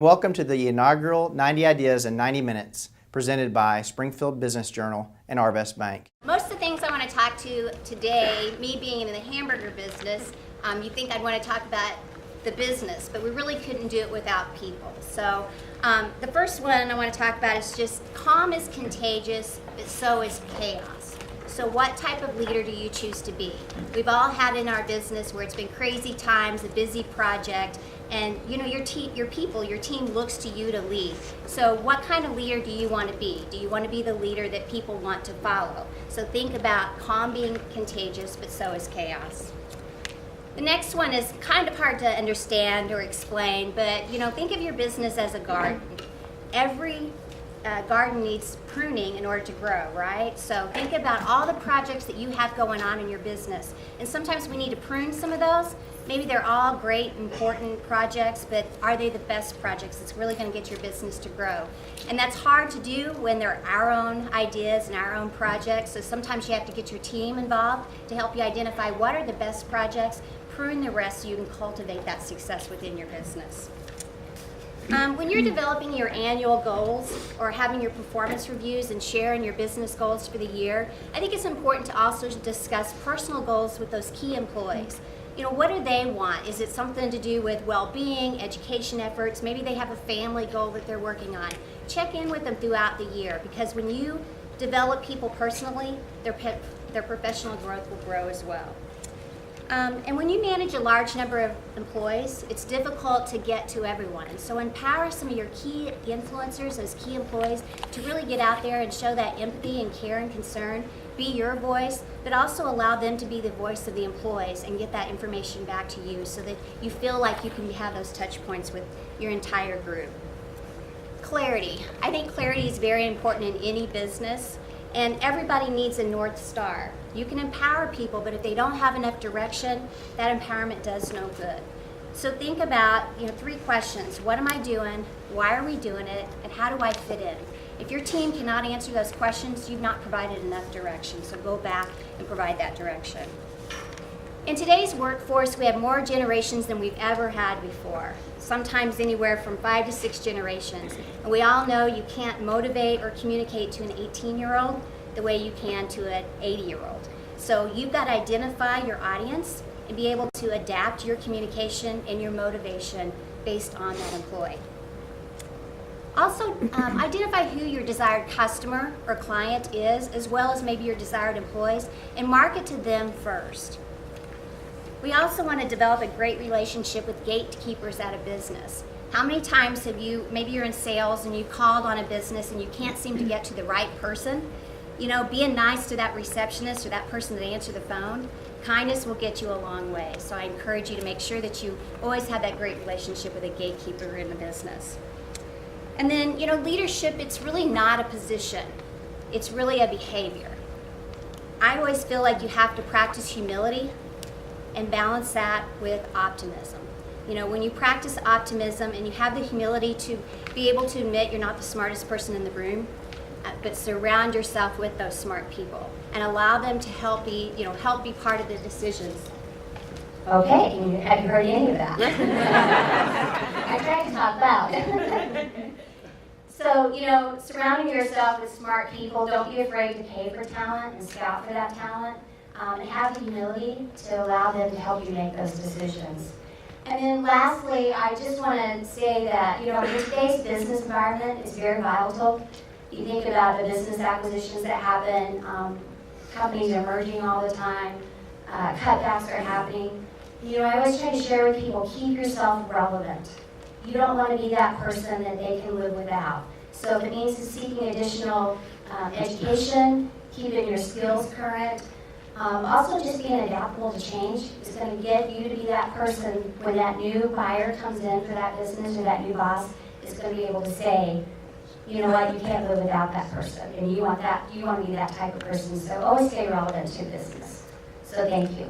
Welcome to the inaugural 90 Ideas in 90 Minutes, presented by Springfield Business Journal and Arvest Bank. Most of the things I want to talk to today, me being in the hamburger business, you'd think I'd want to talk about the business, but we really couldn't do it without people. So the first one I want to talk about is just calm is contagious, but so is chaos. So what type of leader do you choose to be? We've all had in our business where it's been crazy times, a busy project, and you know your team looks to you to lead. So what kind of leader do you want to be? Do you want to be the leader that people want to follow? So think about calm being contagious, but so is chaos. The next one is kind of hard to understand or explain, but you know, think of your business as a garden. Every garden needs pruning in order to grow, right? So think about all the projects that you have going on in your business. And sometimes we need to prune some of those. Maybe they're all great, important projects, but are they the best projects that's really going to get your business to grow? And that's hard to do when they're our own ideas and our own projects. So sometimes you have to get your team involved to help you identify what are the best projects, prune the rest so you can cultivate that success within your business. When you're developing your annual goals or having your performance reviews and sharing your business goals for the year, I think it's important to also discuss personal goals with those key employees. You know, what do they want? Is it something to do with well-being, education efforts? Maybe they have a family goal that they're working on. Check in with them throughout the year, because when you develop people personally, their professional growth will grow as well. And when you manage a large number of employees, it's difficult to get to everyone. And so empower some of your key influencers, those key employees, to really get out there and show that empathy and care and concern. Be your voice, but also allow them to be the voice of the employees and get that information back to you so that you feel like you can have those touch points with your entire group. Clarity. I think clarity is very important in any business. And everybody needs a North Star. You can empower people, but if they don't have enough direction, that empowerment does no good. So think about, three questions. What am I doing? Why are we doing it? And how do I fit in? If your team cannot answer those questions, you've not provided enough direction. So go back and provide that direction. In today's workforce, we have more generations than we've ever had before. Sometimes anywhere from 5 to 6 generations. And we all know you can't motivate or communicate to an 18-year-old the way you can to an 80-year-old. So you've got to identify your audience and be able to adapt your communication and your motivation based on that employee. Also, identify who your desired customer or client is, as well as maybe your desired employees, and market to them first. We also want to develop a great relationship with gatekeepers at a business. How many times have you, maybe you're in sales and you called on a business and you can't seem to get to the right person? Being nice to that receptionist or that person that answered the phone, kindness will get you a long way. So I encourage you to make sure that you always have that great relationship with a gatekeeper in the business. And then, leadership, it's really not a position. It's really a behavior. I always feel like you have to practice humility and balance that with optimism. When you practice optimism and you have the humility to be able to admit you're not the smartest person in the room, but surround yourself with those smart people and allow them to help be part of the decisions. Okay, have you heard any of that? I tried to talk loud. So, surrounding yourself with smart people, don't be afraid to pay for talent and scout for that talent. And have the humility to allow them to help you make those decisions. And then lastly, I just want to say that, in today's business environment, it's very volatile. You think about the business acquisitions that happen, companies are merging all the time, cutbacks are happening. I always try to share with people, keep yourself relevant. You don't want to be that person that they can live without. So if it means seeking additional education, keeping your skills current, also just being adaptable to change is going to get you to be that person when that new buyer comes in for that business or that new boss is going to be able to say, you know what, you can't live without that person. And you want to be that type of person. So always stay relevant to business. So thank you.